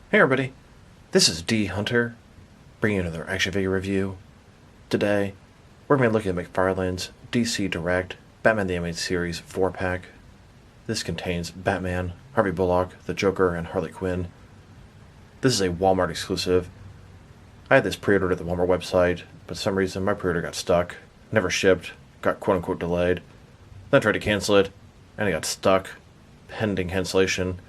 Hey everybody, this is D Hunter, bringing you another action figure review. Today, we're going to be looking at McFarlane's DC Direct Batman the Animated Series 4-pack. This contains Batman, Harvey Bullock, the Joker, and Harley Quinn. This is a Walmart exclusive. I had this pre-ordered at the Walmart website, but for some reason my pre-order got stuck, never shipped, got quote-unquote delayed. Then I tried to cancel it, and it got stuck, pending cancellation.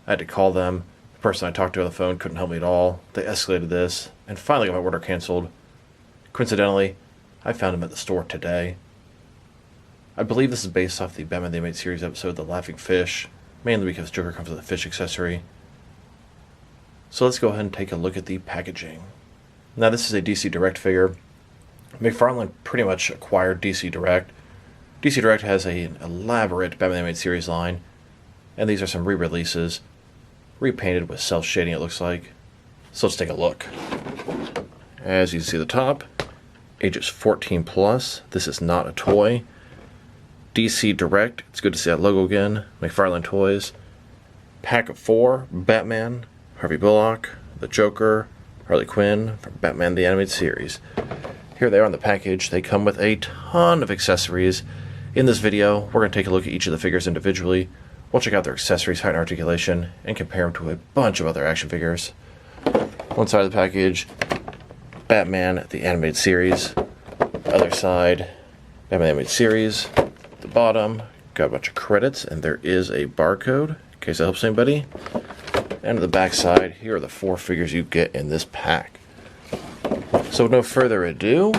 I had to call them. The person I talked to on the phone couldn't help me at all. They escalated this, and finally got my order canceled. Coincidentally, I found him at the store today. I believe this is based off the Batman the Animated Series episode, The Laughing Fish, mainly because Joker comes with a fish accessory. So let's go ahead and take a look at the packaging. Now this is a DC Direct figure. McFarlane pretty much acquired DC Direct. DC Direct has an elaborate Batman the Animated Series line, and these are some re-releases. Repainted with self-shading, it looks like. So let's take a look. As you can see at the top, ages 14 plus. This is not a toy. DC Direct, it's good to see that logo again. McFarlane Toys. Pack of 4, Batman, Harvey Bullock, the Joker, Harley Quinn from Batman the Animated Series. Here they are on the package. They come with a ton of accessories. In this video, we're going to take a look at each of the figures individually. We'll check out their accessories, height, and articulation, and compare them to a bunch of other action figures. One side of the package, Batman, the Animated Series. Other side, Batman, the Animated Series. At the bottom, got a bunch of credits, and there is a barcode, in case that helps anybody. And at the back side, here are the 4 figures you get in this pack. So with no further ado,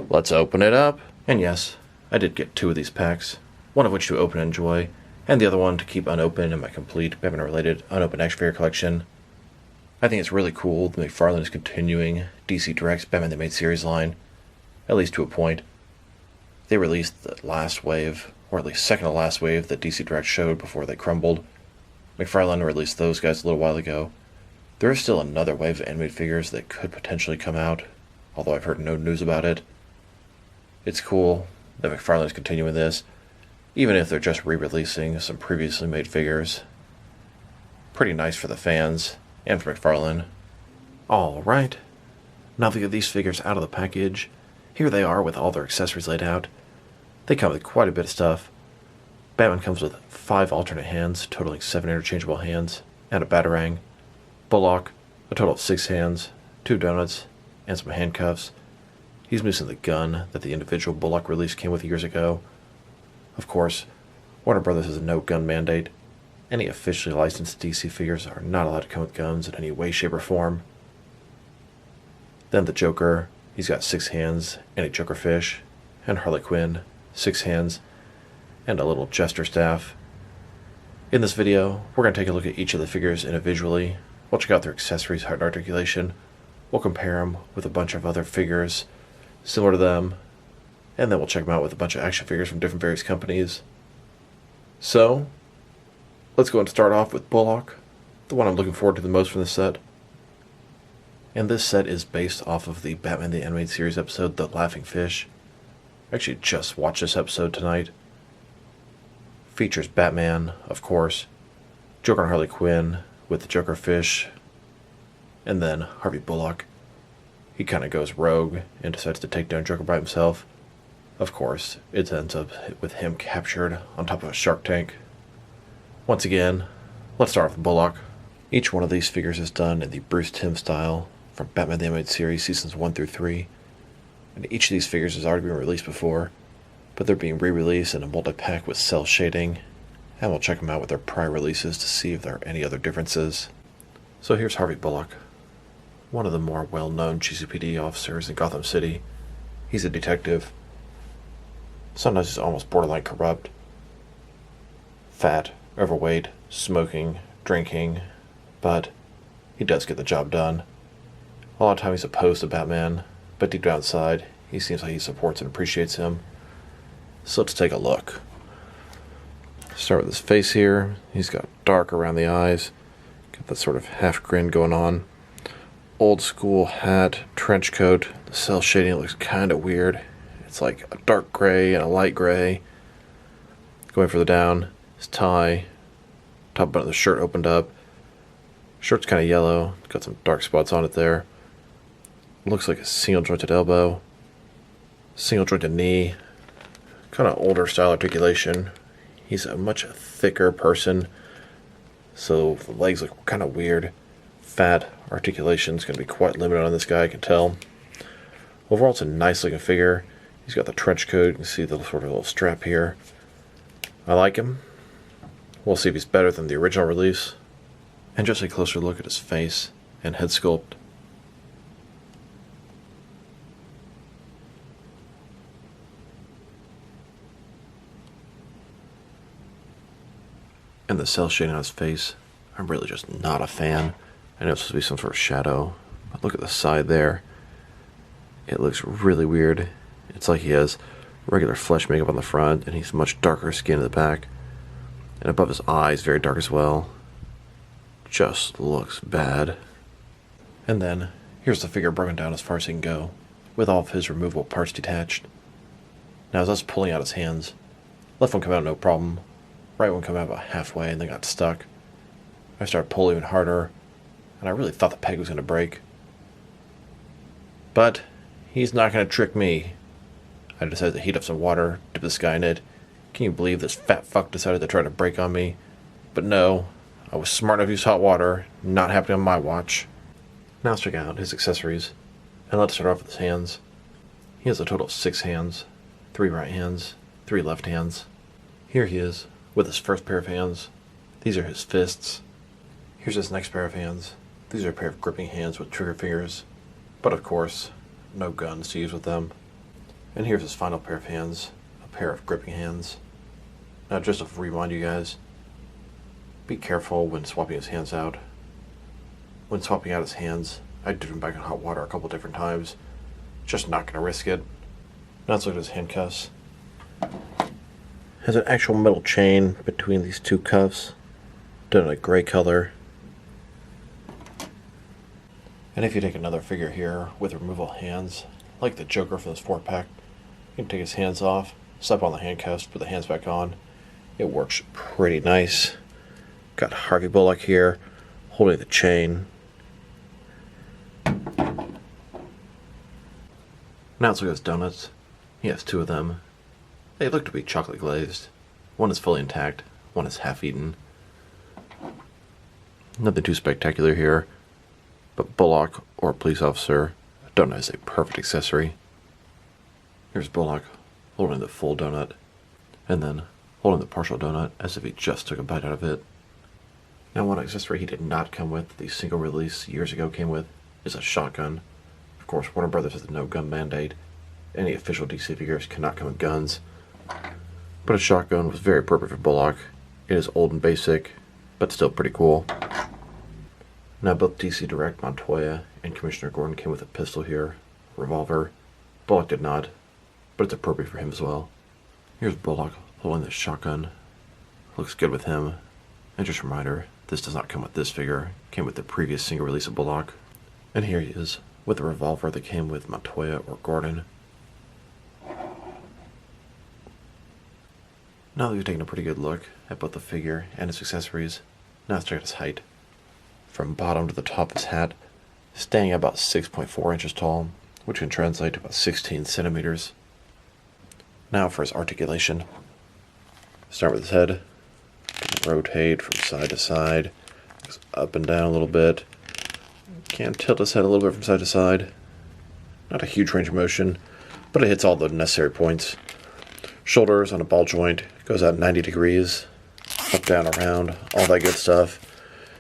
let's open it up. And yes, I did get 2 of these packs, one of which to open and enjoy, and the other one to keep unopened in my complete Batman-related unopened action figure collection. I think it's really cool that McFarlane is continuing DC Direct's Batman the Animated Series line, at least to a point. They released the last wave, or at least second to last wave, that DC Direct showed before they crumbled. McFarlane released those guys a little while ago. There is still another wave of animated figures that could potentially come out, although I've heard no news about it. It's cool that McFarlane is continuing this, even if they're just re-releasing some previously made figures. Pretty nice for the fans, and for McFarlane. Alright, now that we get these figures out of the package, here they are with all their accessories laid out. They come with quite a bit of stuff. Batman comes with 5 alternate hands, totaling 7 interchangeable hands, and a batarang. Bullock, a total of 6 hands, 2 donuts, and some handcuffs. He's missing the gun that the individual Bullock release came with years ago. Of course, Warner Brothers has a no-gun mandate. Any officially licensed DC figures are not allowed to come with guns in any way, shape, or form. Then the Joker, he's got 6 hands and a Joker fish, and Harley Quinn, 6 hands, and a little jester staff. In this video, we're going to take a look at each of the figures individually. We'll check out their accessories, height, and articulation. We'll compare them with a bunch of other figures similar to them, and then we'll check them out with a bunch of action figures from different various companies. So, let's go and start off with Bullock, the one I'm looking forward to the most from this set. And this set is based off of the Batman the Animated Series episode, The Laughing Fish. I actually just watched this episode tonight. Features Batman, of course, Joker and Harley Quinn with the Joker fish, and then Harvey Bullock. He kind of goes rogue and decides to take down Joker by himself. Of course, it ends up with him captured on top of a shark tank. Once again, let's start with Bullock. Each one of these figures is done in the Bruce Timm style from Batman the Animated Series Seasons 1 through 3. And each of these figures has already been released before, but they're being re-released in a multi-pack with cell shading, and we'll check them out with their prior releases to see if there are any other differences. So here's Harvey Bullock, one of the more well-known Gcpd officers in Gotham City. He's a detective. Sometimes he's almost borderline corrupt. Fat, overweight, smoking, drinking, but he does get the job done. A lot of time he's opposed to Batman, but deep down inside, he seems like he supports and appreciates him. So let's take a look. Start with his face here. He's got dark around the eyes. Got that sort of half grin going on. Old school hat, trench coat. The cell shading looks kind of weird. It's like a dark gray and a light gray. Going further down, his tie, top button of the shirt opened up. Shirt's kind of yellow, got some dark spots on it there. Looks like a single jointed elbow, single jointed knee, kind of older style articulation. He's a much thicker person, so the legs look kind of weird. Fat articulation's going to be quite limited on this guy, I can tell. Overall, it's a nice looking figure. He's got the trench coat. You can see the sort of little strap here. I like him. We'll see if he's better than the original release. And just a closer look at his face and head sculpt. And the cell shading on his face, I'm really just not a fan. I know it's supposed to be some sort of shadow, but look at the side there. It looks really weird. It's like he has regular flesh makeup on the front, and he's much darker skin in the back. And above his eyes, very dark as well. Just looks bad. And then, here's the figure broken down as far as he can go, with all of his removable parts detached. Now as I was pulling out his hands, left one came out no problem, right one came out about halfway and then got stuck. I started pulling even harder, and I really thought the peg was going to break. But he's not going to trick me. I decided to heat up some water, dip this guy in it. Can you believe this fat fuck decided to try to break on me? But no, I was smart enough to use hot water, not happening on my watch. Now let's check out his accessories. And let's start off with his hands. He has a total of 6 hands, 3 right hands, 3 left hands. Here he is, with his first pair of hands. These are his fists. Here's his next pair of hands. These are a pair of gripping hands with trigger fingers. But of course, no guns to use with them. And here's his final pair of hands, a pair of gripping hands. Now just to remind you guys, be careful when swapping his hands out. When swapping out his hands, I dipped him back in hot water a couple different times. Just not going to risk it. Now let's look at his handcuffs. Has an actual metal chain between these 2 cuffs, done in a gray color. And if you take another figure here with removable hands, like the Joker from this 4-pack, you can take his hands off, slap on the handcuffs, put the hands back on. It works pretty nice. Got Harvey Bullock here, holding the chain. Now let's look at his donuts. He has 2 of them. They look to be chocolate glazed. One is fully intact, one is half eaten. Nothing too spectacular here, but Bullock, or a police officer, a donut is a perfect accessory. Here's Bullock, holding the full donut, and then holding the partial donut as if he just took a bite out of it. Now one accessory he did not come with, the single release years ago came with, is a shotgun. Of course, Warner Brothers has a no gun mandate. Any official DC figures cannot come with guns. But a shotgun was very appropriate for Bullock. It is old and basic, but still pretty cool. Now both DC Direct Montoya and Commissioner Gordon came with a pistol here, revolver. Bullock did not, but it's appropriate for him as well. Here's Bullock holding the shotgun. Looks good with him. And just a reminder, this does not come with this figure. It came with the previous single release of Bullock. And here he is, with the revolver that came with Montoya or Gordon. Now that we've taken a pretty good look at both the figure and his accessories, now let's check out his height. From bottom to the top of his hat, staying at about 6.4 inches tall, which can translate to about 16 centimeters. Now for his articulation. Start with his head, rotate from side to side, goes up and down a little bit. Can tilt his head a little bit from side to side. Not a huge range of motion, but it hits all the necessary points. Shoulders on a ball joint, goes out 90 degrees, up, down, around, all that good stuff.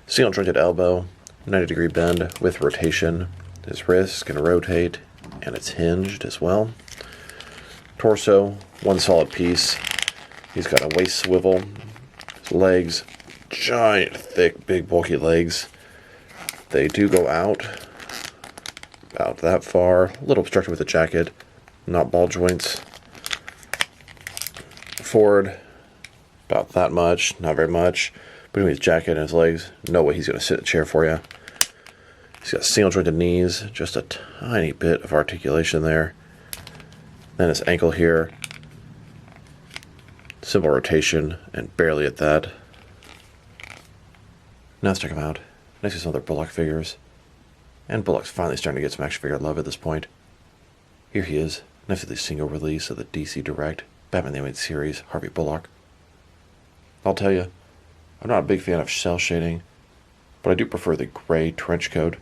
Single jointed elbow, 90 degree bend with rotation. His wrist is going to rotate, and it's hinged as well. Torso, one solid piece. He's got a waist swivel. His legs, giant, thick, big, bulky legs. They do go out about that far. A little obstructed with the jacket, not ball joints. Forward, about that much, not very much. Between his jacket and his legs, no way he's going to sit in a chair for you. He's got single jointed knees, just a tiny bit of articulation there. Then his ankle here, simple rotation, and barely at that. Now let's check him out. next to some other Bullock figures. And Bullock's finally starting to get some action figure love at this point. Here he is, next to the single release of the DC Direct Batman the Animated Series, Harvey Bullock. I'll tell you, I'm not a big fan of cell shading, but I do prefer the gray trench coat.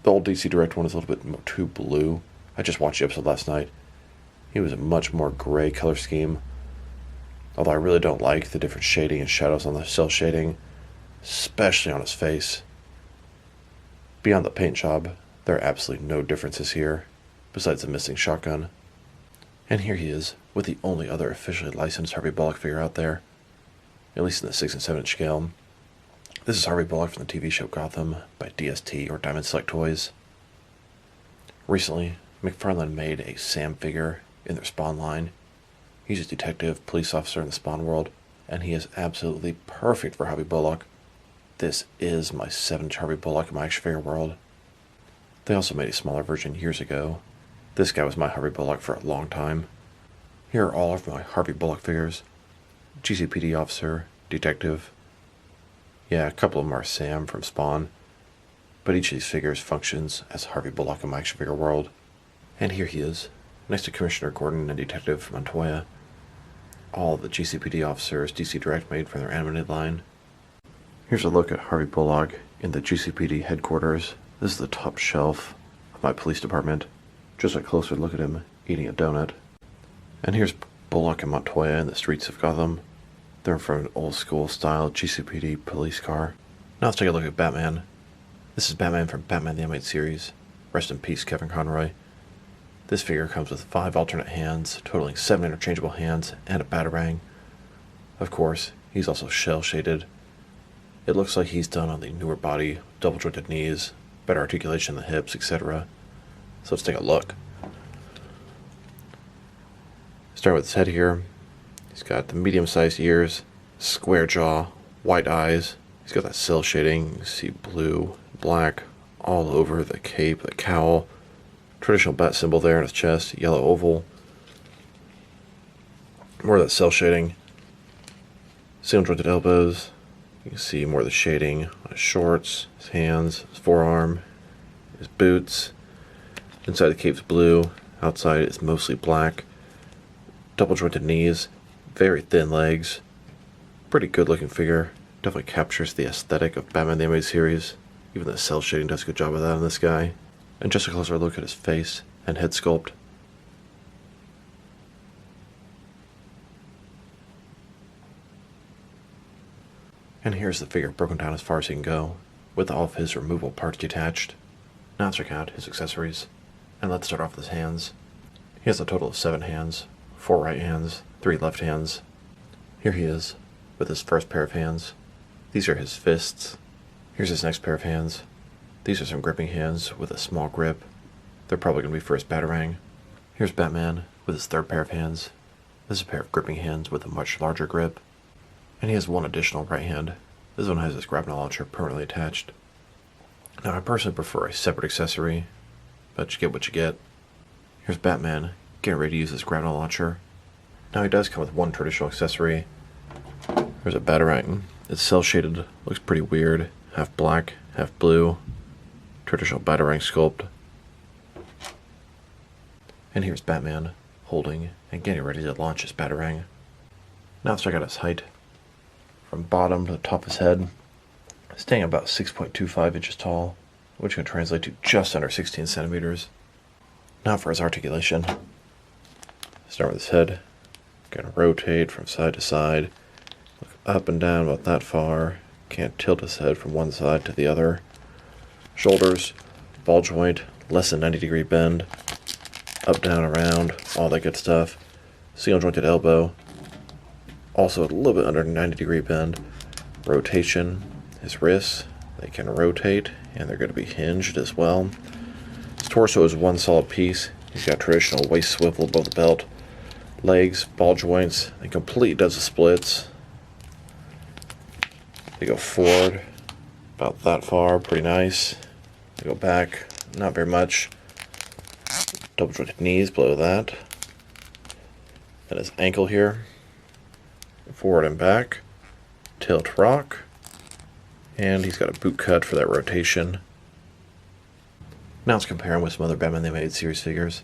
The old DC Direct one is a little bit too blue. I just watched the episode last night. He was a much more gray color scheme, although I really don't like the different shading and shadows on the cell shading, especially on his face. Beyond the paint job, there are absolutely no differences here, besides the missing shotgun. And here he is, with the only other officially licensed Harvey Bullock figure out there, at least in the 6 and 7 inch scale. This is Harvey Bullock from the TV show Gotham by DST or Diamond Select Toys. Recently, McFarlane made a Sam figure in their Spawn line. He's a detective, police officer in the Spawn world, and he is absolutely perfect for Harvey Bullock. This is my 7-inch Harvey Bullock in my action figure world. They also made a smaller version years ago. This guy was my Harvey Bullock for a long time. Here are all of my Harvey Bullock figures. Gcpd officer, detective. Yeah, a couple of them are Sam from Spawn, but each of these figures functions as Harvey Bullock in my action figure world. And here he is, next to Commissioner Gordon and Detective Montoya. All of the Gcpd officers DC Direct made from their animated line. Here's a look at Harvey Bullock in the Gcpd headquarters. This is the top shelf of my police department. Just a closer look at him eating a donut. And here's Bullock and Montoya in the streets of Gotham. They're from an old school style Gcpd police car. Now let's take a look at Batman. This is Batman from Batman the Animated Series. Rest in peace, Kevin Conroy. This figure comes with 5 alternate hands, totaling 7 interchangeable hands, and a batarang. Of course, he's also shell-shaded. It looks like he's done on the newer body, double-jointed knees, better articulation in the hips, etc. So let's take a look. Start with his head here. He's got the medium-sized ears, square jaw, white eyes. He's got that cell shading. You can see blue, black, all over the cape, the cowl. Traditional bat symbol there on his chest, yellow oval. More of that cell shading. Single jointed elbows. You can see more of the shading on his shorts, his hands, his forearm, his boots. Inside the cape's blue. Outside it's mostly black. Double jointed knees. Very thin legs. Pretty good looking figure. Definitely captures the aesthetic of Batman the Animated Series. Even the cell shading does a good job of that on this guy. And just a closer look at his face and head sculpt. And here's the figure broken down as far as he can go, with all of his removable parts detached. Now let's check out his accessories. And let's start off with his hands. He has a total of 7 hands, 4 right hands, 3 left hands. Here he is, with his first pair of hands. These are his fists. Here's his next pair of hands. These are some gripping hands with a small grip. They're probably going to be for his batarang. Here's Batman with his third pair of hands. This is a pair of gripping hands with a much larger grip. And he has one additional right hand. This one has his grapnel launcher permanently attached. Now I personally prefer a separate accessory, but you get what you get. Here's Batman getting ready to use his grapnel launcher. Now he does come with one traditional accessory. There's a batarang. It's cell shaded, looks pretty weird. Half black, half blue. Traditional batarang sculpt. And here's Batman holding and getting ready to launch his batarang. Now let's check out his height. From bottom to the top of his head, staying about 6.25 inches tall, which can translate to just under 16 centimeters. Now for his articulation. Start with his head. Gonna rotate from side to side. Look up and down about that far. Can't tilt his head from one side to the other. Shoulders, ball joint, less than 90-degree bend. Up, down, around, all that good stuff. Single jointed elbow. Also a little bit under 90-degree bend. Rotation. His wrists, they can rotate, and they're going to be hinged as well. His torso is one solid piece. He's got traditional waist swivel above the belt. Legs, ball joints, they completely does the splits. They go forward about that far, pretty nice. They go back, not very much. Double jointed knees below that. Then his ankle here. Forward and back. Tilt rock. And he's got a boot cut for that rotation. Now let's compare him with some other Batman the Animated Series figures.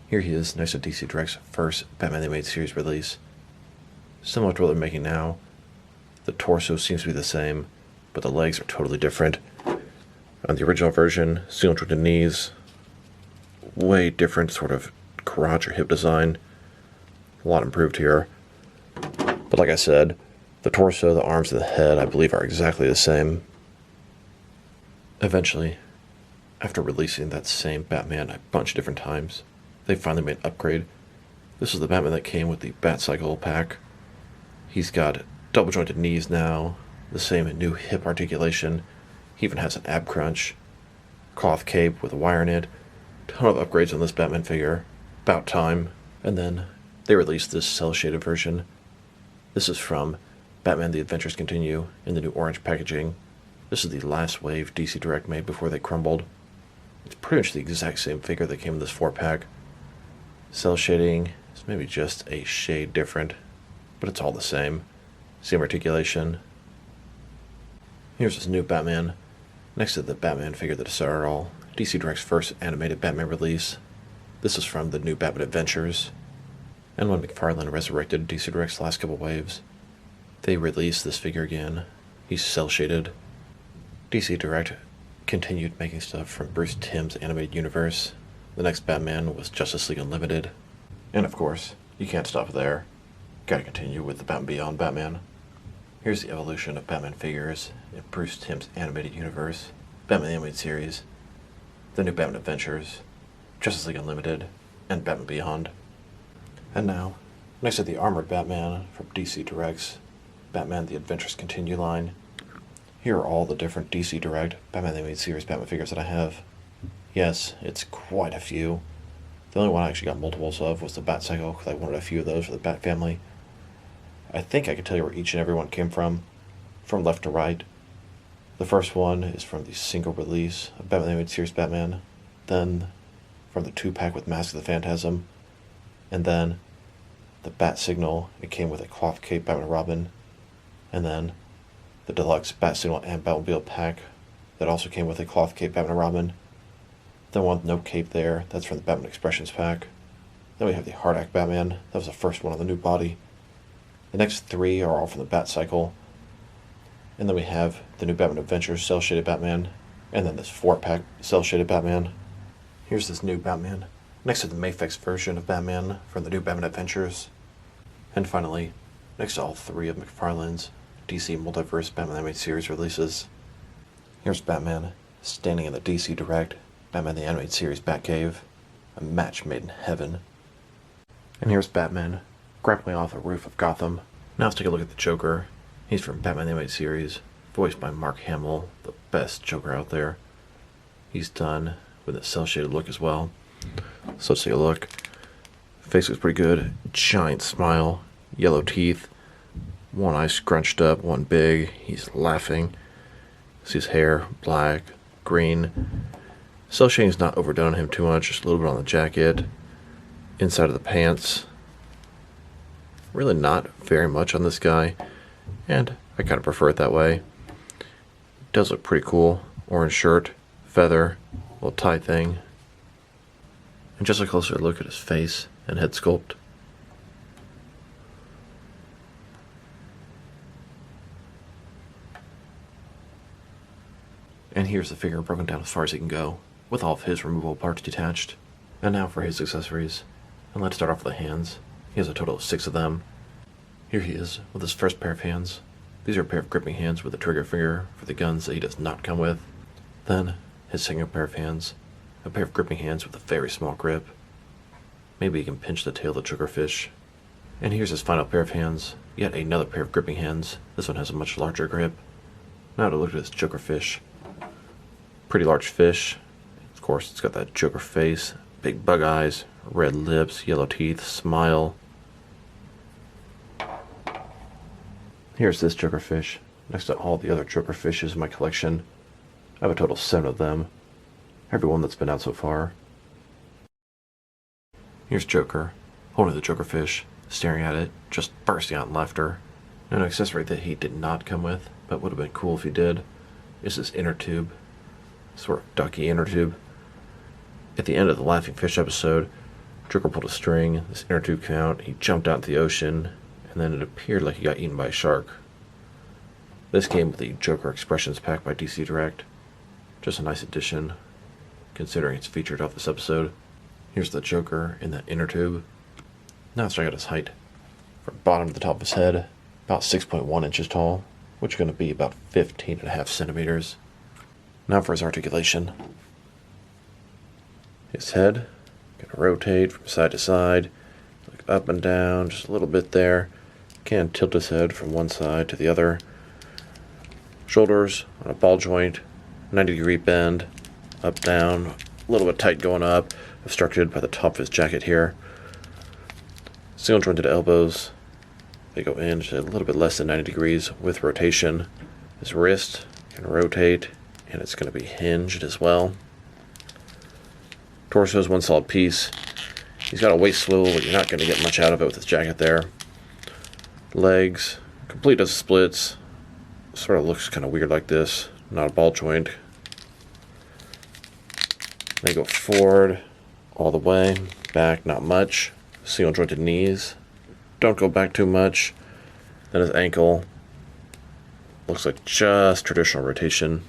Here he is next to DC Direct's first Batman the Animated Series release. Similar to what they're making now, the torso seems to be the same, but the legs are totally different. On the original version, single jointed knees, way different sort of crotch or hip design. A lot improved here. But like I said, the torso, the arms, and the head, I believe, are exactly the same. Eventually, after releasing that same Batman a bunch of different times, they finally made an upgrade. This is the Batman that came with the Batcycle pack. He's got double jointed knees now, the same new hip articulation. He even has an ab crunch, cloth cape with a wire in it. Ton of upgrades on this Batman figure. About time. And then they released this cel-shaded version. This is from Batman The Adventures Continue in the new orange packaging. This is the last wave DC Direct made before they crumbled. It's pretty much the exact same figure that came in this 4-pack. Cell shading is maybe just a shade different, but it's all the same. Same articulation. Here's this new Batman, next to the Batman figure that started it all, DC Direct's first animated Batman release. This is from the new Batman Adventures. And when McFarlane resurrected DC Direct's last couple waves, they released this figure again. He's cel-shaded. DC Direct continued making stuff from Bruce Timm's animated universe. The next Batman was Justice League Unlimited. And of course, you can't stop there. Gotta continue with the Batman Beyond Batman. Here's the evolution of Batman figures in Bruce Timm's animated universe, Batman the Animated Series, the new Batman Adventures, Justice League Unlimited, and Batman Beyond. And now, next to the armored Batman from DC Direct's Batman The Adventures Continue line, here are all the different DC Direct Batman the Animated Series Batman figures that I have. Yes, it's quite a few. The only one I actually got multiples of was the Batcycle, because I wanted a few of those for the Bat family. I think I can tell you where each and every one came from left to right. The first one is from the single release of Batman the Animated Series Batman, then from the 2-pack with Mask of the Phantasm, and then the Bat Signal, it came with a cloth cape Batman and Robin, and then the deluxe Bat Signal and Batmobile pack that also came with a cloth cape Batman and Robin. Then one with no cape there, that's from the Batman Expressions pack. Then we have the Hard Act Batman, that was the first one on the new body. The next 3 are all from the Batcycle. And then we have the new Batman Adventures cel-shaded Batman, and then this 4-pack cel-shaded Batman. Here's this new Batman, next to the Mafex version of Batman from the new Batman Adventures. And finally, next to all 3 of McFarlane's DC Multiverse Batman Animated Series releases, here's Batman standing in the DC Direct Batman the Animated Series Batcave, a match made in heaven. And here's Batman grappling off the roof of Gotham. Now let's take a look at the Joker. He's from Batman the Animated Series, voiced by Mark Hamill, the best Joker out there. He's done with a cel-shaded look as well. So let's take a look. Face looks pretty good. Giant smile, yellow teeth, one eye scrunched up, one big. He's laughing. See his hair, black, green. Cel shading's not overdone on him too much, just a little bit on the jacket. Inside of the pants. Really not very much on this guy, and I kind of prefer it that way. Does look pretty cool. Orange shirt, feather, little tie thing. And just a closer look at his face and head sculpt. And here's the figure broken down as far as he can go, with all of his removable parts detached. And now for his accessories. And let's start off with the hands. He has a total of 6 of them. Here he is with his first pair of hands. These are a pair of gripping hands with a trigger finger for the guns that he does not come with. Then his second pair of hands, a pair of gripping hands with a very small grip. Maybe he can pinch the tail of the triggerfish. And here's his final pair of hands, yet another pair of gripping hands. This one has a much larger grip. Now to look at this Jokerfish. Pretty large fish. Of course, it's got that Joker face, big bug eyes, red lips, yellow teeth, smile. Here's this Jokerfish, next to all the other Jokerfishes in my collection. I have a total of 7 of them. Every one that's been out so far. Here's Joker, holding the Jokerfish, staring at it, just bursting out in laughter. An accessory that he did not come with, but would have been cool if he did. is this inner tube, sort of ducky inner tube. At the end of the Laughing Fish episode, Joker pulled a string, this inner tube came out, he jumped out into the ocean, and then it appeared like he got eaten by a shark. This came with the Joker Expressions pack by DC Direct. Just a nice addition, considering it's featured off this episode. Here's the Joker in the inner tube. Now let's check out his height. From bottom to the top of his head, about 6.1 inches tall, which is going to be about 15.5 centimeters. Now for his articulation. His head, going to rotate from side to side, look up and down, just a little bit there. Can tilt his head from one side to the other. Shoulders on a ball joint, 90-degree bend, up, down, a little bit tight going up, obstructed by the top of his jacket here. Single jointed elbows, they go in just a little bit less than 90 degrees with rotation. His wrist can rotate, and it's going to be hinged as well. Torso is one solid piece. He's got a waist swivel, but you're not going to get much out of it with his jacket there. Legs, complete as splits. Sort of looks kind of weird like this, not a ball joint. They go forward all the way, back not much. Single jointed knees, don't go back too much. Then his ankle looks like just traditional rotation.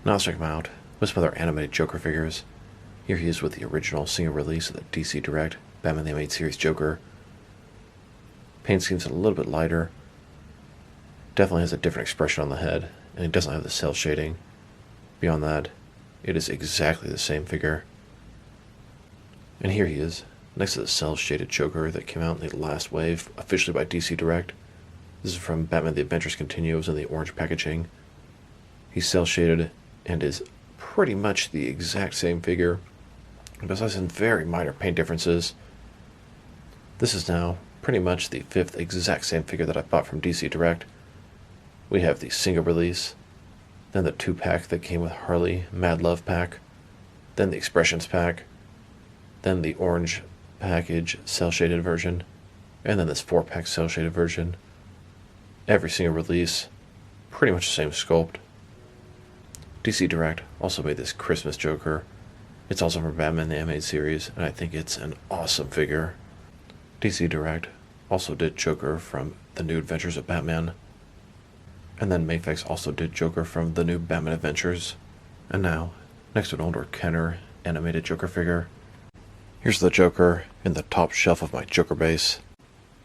Now let's check him out with some other animated Joker figures. Here he is with the original single release of the DC Direct Batman the Animated Series Joker. Paint scheme's a little bit lighter. Definitely has a different expression on the head, and he doesn't have the cell shading. Beyond that, it is exactly the same figure. And here he is, next to the cell-shaded Joker that came out in the last wave, officially by DC Direct. This is from Batman The Adventures Continue, it was in the orange packaging. He's cell-shaded and is pretty much the exact same figure, besides some very minor paint differences. This is now pretty much the fifth exact same figure that I bought from DC Direct. We have the single release, then the 2-pack that came with Harley Mad Love pack, then the Expressions pack, then the orange package cell-shaded version, and then this 4-pack cell-shaded version. Every single release, pretty much the same sculpt. DC Direct also made this Christmas Joker. It's also from Batman the Animated Series, and I think it's an awesome figure. DC Direct also did Joker from The New Adventures of Batman, and then Mayfix also did Joker from The New Batman Adventures. And now, next to an older Kenner animated Joker figure, here's the Joker in the top shelf of my Joker base.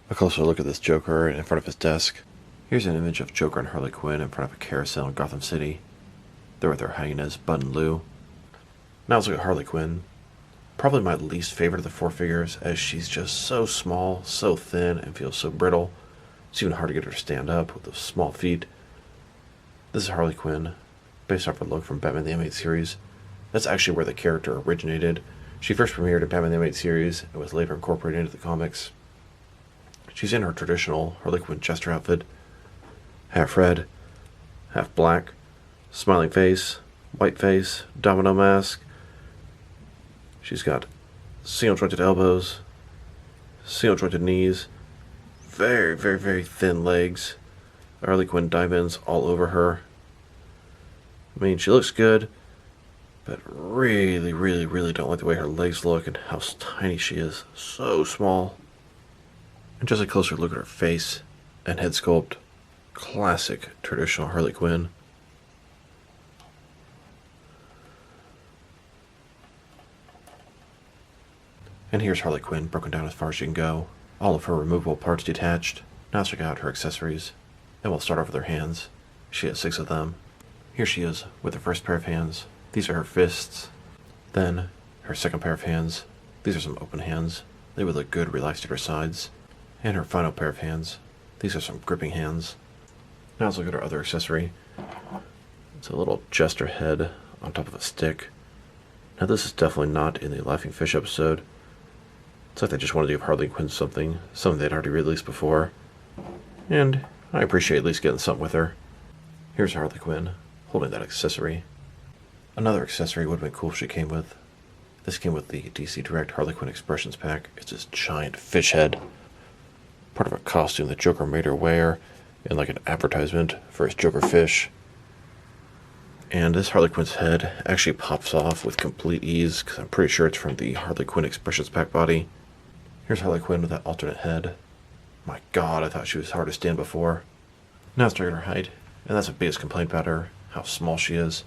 A closer look at this Joker in front of his desk. Here's an image of Joker and Harley Quinn in front of a carousel in Gotham City. They're with their hyenas, Bud and Lou. Now let's look at Harley Quinn. Probably my least favorite of the 4 figures, as she's just so small, so thin, and feels so brittle. It's even hard to get her to stand up with those small feet. This is Harley Quinn, based off a look from Batman the Animated Series. That's actually where the character originated. She first premiered in Batman the Animated Series and was later incorporated into the comics. She's in her traditional Harley Quinn Jester outfit. Half red, half black, smiling face, white face, domino mask. She's got single jointed elbows, single jointed knees, very, very, very thin legs. Harley Quinn diamonds all over her. I mean, she looks good, but really, really, really don't like the way her legs look and how tiny she is. So small. And just a closer look at her face and head sculpt. Classic traditional Harley Quinn. And here's Harley Quinn broken down as far as she can go. All of her removable parts detached. Now let's check out her accessories. And we'll start off with her hands. She has 6 of them. Here she is with her first pair of hands. These are her fists. Then her second pair of hands. These are some open hands. They would look good relaxed at her sides. And her final pair of hands. These are some gripping hands. Now let's look at her other accessory. It's a little jester head on top of a stick. Now this is definitely not in the Laughing Fish episode. It's like they just wanted to give Harley Quinn something they'd already released before. And I appreciate at least getting something with her. Here's Harley Quinn, holding that accessory. Another accessory would have been cool if she came with. This came with the DC Direct Harley Quinn Expressions pack. It's this giant fish head. Part of a costume that Joker made her wear in like an advertisement for his Joker fish. And this Harley Quinn's head actually pops off with complete ease, because I'm pretty sure it's from the Harley Quinn Expressions Pack body. Here's Harley Quinn with that alternate head. My god, I thought she was hard to stand before. Now let's check her height, and that's the biggest complaint about her, how small she is.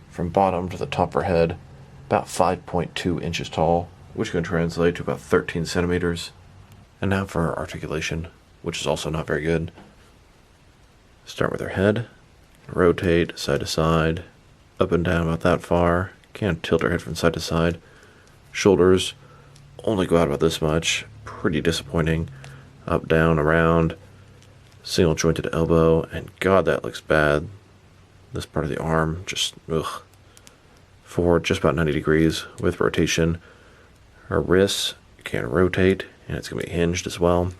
From bottom to the top of her head, about 5.2 inches tall, which can translate to about 13 centimeters. And now for her articulation, which is also not very good. Start with her head. Rotate side to side, up and down about that far. Can't tilt her head from side to side. Shoulders only go out about this much. Pretty disappointing. Up, down, around. Single jointed elbow, and god, that looks bad. This part of the arm, just ugh. Forward, just about 90 degrees with rotation. Her wrists can rotate, and it's going to be hinged as well.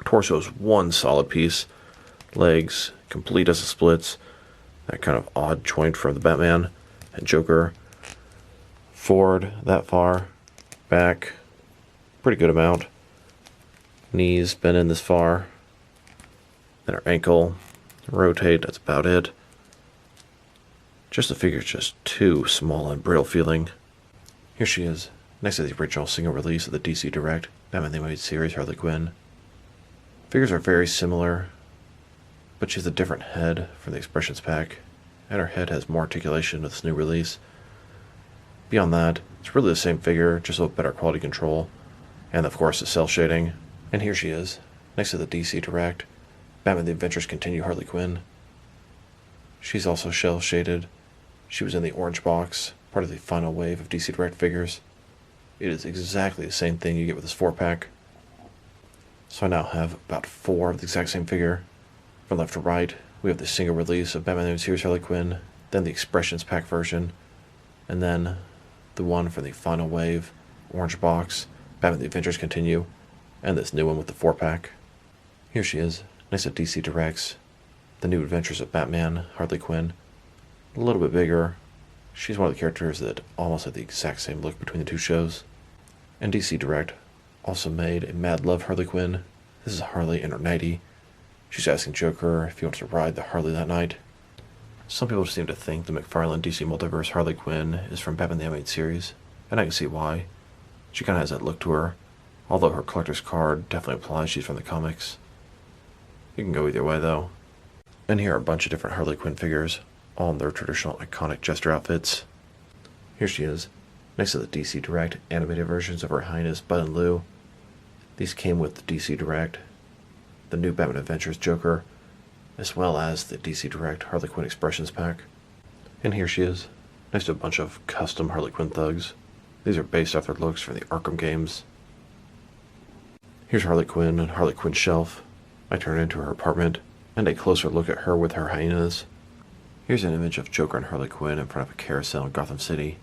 Torso is one solid piece. Legs complete as the splits. That kind of odd joint from the Batman and Joker. Forward that far. Back, pretty good amount. Knees bent in this far. Then her ankle. Rotate, that's about it. Just the figure's just too small and brittle feeling. Here she is, next to the original single release of the DC Direct Batman the Animated Series Harley Quinn. Figures are very similar, but she has a different head from the Expressions Pack, and her head has more articulation with this new release. Beyond that, it's really the same figure, just with better quality control, and of course the cell shading. And here she is, next to the DC Direct Batman the Adventures Continue Harley Quinn. She's also cell shaded. She was in the orange box, part of the final wave of DC Direct figures. It is exactly the same thing you get with this 4-pack. So I now have about 4 of the exact same figure. From left to right, we have the single release of Batman the Animated Series Harley Quinn, then the Expressions Pack version, and then the one from the final wave, orange box, Batman the Adventures Continue, and this new one with the 4-pack. Here she is, next to DC Directs, The New Adventures of Batman, Harley Quinn. A little bit bigger. She's one of the characters that almost had the exact same look between the two shows. And DC Direct also made a Mad Love Harley Quinn. This is Harley in her nightie. She's asking Joker if he wants to ride the Harley that night. Some people seem to think the McFarlane DC Multiverse Harley Quinn is from Batman the Animated Series, and I can see why. She kind of has that look to her, although her collector's card definitely implies she's from the comics. You can go either way, though. And here are a bunch of different Harley Quinn figures, all in their traditional iconic Jester outfits. Here she is, next to the DC Direct animated versions of Her Highness Bud and Lou. These came with the DC Direct, the new Batman Adventures Joker, as well as the DC Direct Harley Quinn Expressions Pack. And here she is, next to a bunch of custom Harley Quinn thugs. These are based off their looks from the Arkham games. Here's Harley Quinn and Harley Quinn Shelf. I turn into her apartment, and a closer look at her with her hyenas. Here's an image of Joker and Harley Quinn in front of a carousel in Gotham City.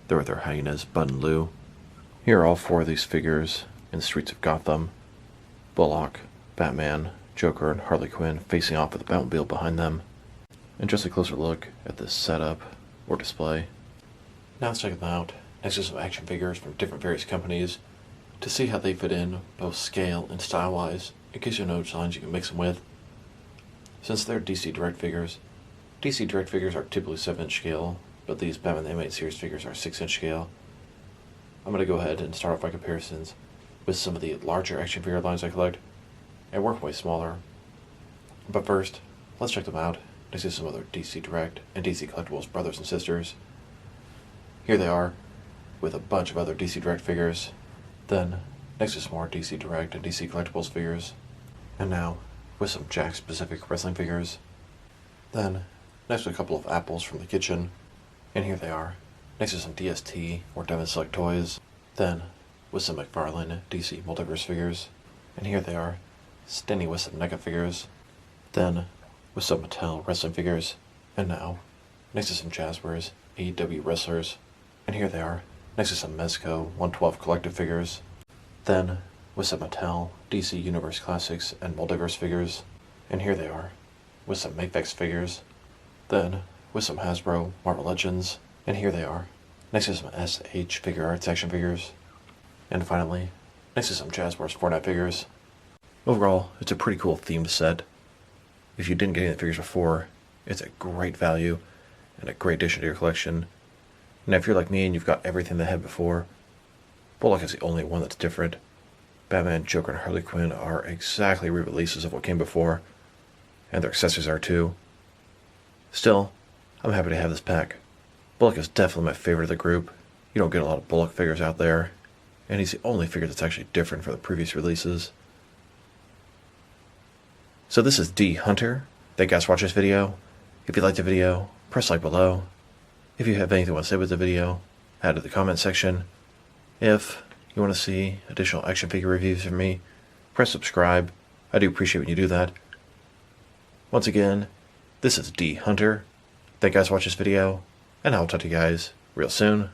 They're with their hyenas, Bud and Lou. Here are all 4 of these figures in the streets of Gotham. Bullock, Batman, Joker, and Harley Quinn facing off with the Batmobile behind them. And just a closer look at this setup or display. Now let's check them out, next to some action figures from different various companies, to see how they fit in, both scale and style-wise, in case you know which lines you can mix them with. Since they're DC Direct figures are typically 7-inch scale, but these Batman the Animated Series figures are 6-inch scale. I'm going to go ahead and start off my comparisons with some of the larger action figure lines I collect, and work my way smaller. But first, let's check them out next to some other DC Direct and DC Collectibles brothers and sisters. Here they are, with a bunch of other DC Direct figures, then next to some more DC Direct and DC Collectibles figures, and now with some Jack-specific wrestling figures. Then, next to a couple of apples from the kitchen, and here they are, next to some DST or Diamond Select toys. Then, with some McFarlane DC Multiverse figures, and here they are, standing with some NECA figures. Then, with some Mattel wrestling figures, and now, next to some Jazzwares AEW wrestlers, and here they are, next to some Mezco 112 collective figures. Then, with some Mattel DC Universe Classics and Multiverse figures, and here they are, with some Mafex figures. Then, with some Hasbro Marvel Legends, and here they are, next to some SH Figure Arts action figures. And finally, next to some Jazzwares Fortnite figures. Overall, it's a pretty cool themed set. If you didn't get any of the figures before, it's a great value, and a great addition to your collection. And if you're like me and you've got everything they had before, Bullock is the only one that's different. Batman, Joker, and Harley Quinn are exactly re-releases of what came before, and their accessories are too. Still, I'm happy to have this pack. Bullock is definitely my favorite of the group. You don't get a lot of Bullock figures out there, and he's the only figure that's actually different from the previous releases. So this is D Hunter. Thank you guys for watching this video. If you liked the video, press like below. If you have anything you want to say with the video, add it to the comment section. If you want to see additional action figure reviews from me, press subscribe. I do appreciate when you do that. Once again, this is D Hunter. Thank you guys for watching this video, and I'll talk to you guys real soon.